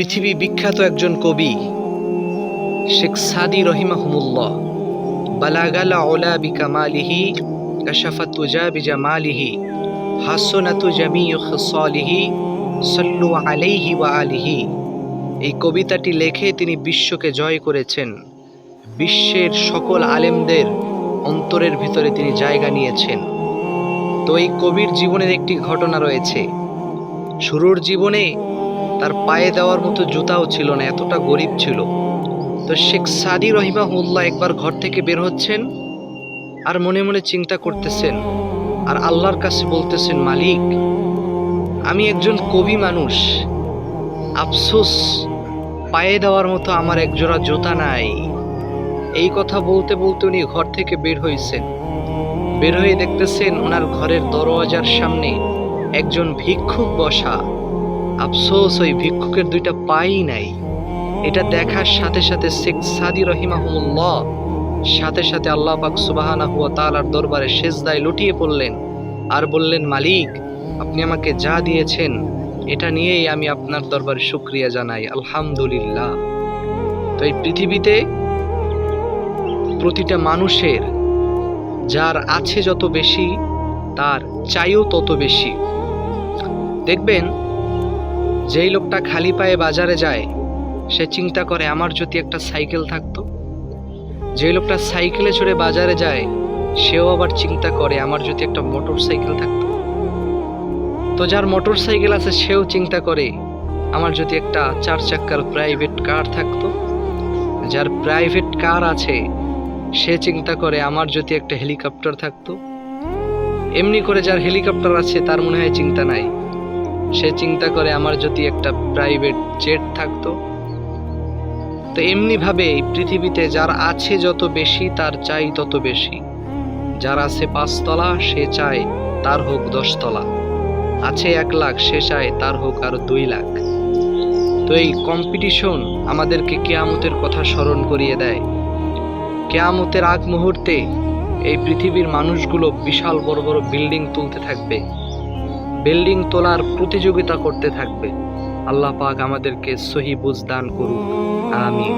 পৃথিবী বিখ্যাত একজন কবি শেখ সাদি রহিমাহুমুল্লাহ বালাগাল উলা বিকামালিহি কাশাফাত তুজা বিজামালিহি হাসনাতু জামিউ খিসালিহি সাল্লু আলাইহি ওয়া আলিহি। এই কবিতাটি লেখে তিনি বিশ্বকে জয় করেছেন। বিশ্বের সকল আলেমদের অন্তরের ভিতরে তিনি জায়গা নিয়েছেন। তো এই কবির জীবনের একটি ঘটনা রয়েছে। শুরুর জীবনে তার পায়ে দেওয়ার মতো জুতাও ছিল না, এতটা গরিব ছিল। তো শেখ সাদি রহিমাহুল্লাহ একবার ঘর থেকে বের হচ্ছেন আর মনে মনে চিন্তা করতেছেন আর আল্লাহর কাছে বলতেছেন, মালিক, আমি একজন কবি মানুষ, আফসোস পায়ে দেওয়ার মতো আমার একজোড়া জুতা নাই। এই কথা বলতে বলতে উনি ঘর থেকে বের হয়েছেন। বের হয়ে দেখতেছেন ওনার ঘরের দরওয়াজার সামনে একজন ভিক্ষুক বসা। আফসোস ওই ভিক্ষুকের দুইটা পাই নাই। এটা দেখার সাথে সাথে শেখ সাদি রহিমাহুমুল্লাহ সাথে সাথে আল্লাহ পাক সুবহানাহু ওয়া তাআলার দরবারে সেজদায় লুটিয়ে পড়লেন আর বললেন, মালিক, আপনি আমাকে যা দিয়েছেন এটা নিয়েই আমি আপনার দরবারে শুকরিয়া জানাই, আলহামদুলিল্লাহ। তো এই পৃথিবীতে প্রতিটা মানুষের যার আছে যত বেশি তার চাইও তত বেশি। দেখবেন যেই লোকটা খালি পায়ে বাজারে যায় সে চিন্তা করে আমার যদি একটা সাইকেল থাকতো। যে লোকটা সাইকেলে চড়ে বাজারে যায় সেও আবার চিন্তা করে আমার যদি একটা মোটর সাইকেল থাকতো। তো যার মোটর সাইকেল আছে সেও চিন্তা করে আমার যদি একটা 4 চাক্কার প্রাইভেট কার থাকতো। যার প্রাইভেট কার আছে সে চিন্তা করে আমার যদি একটা হেলিকপ্টার থাকতো। এমনি করে যার হেলিকপ্টার আছে তার মনে হয় চিন্তা নাই, সে চিন্তা করে আমার যদি একটা প্রাইভেট জেট থাকতো। তো এমনি ভাবে এই পৃথিবীতে যার আছে যত বেশি তার চাই তত বেশি। যার আছে 5 তলা সে চায় তার হোক 10 তলা। আছে 1 লাখ সে চায় তার হোক আরো 2 লাখ। তো এই কম্পিটিশন আমাদেরকে কিয়ামতের কথা স্মরণ করিয়ে দেয়। কিয়ামতের আগ মুহূর্তে এই পৃথিবীর মানুষগুলো বিশাল বড় বড় বিল্ডিং তুলতে থাকবে, বিল্ডিং তোলার প্রতিযোগিতা করতে থাকবে। আল্লাহ পাক আমাদেরকে সহি বুঝ দান করুক, আমিন।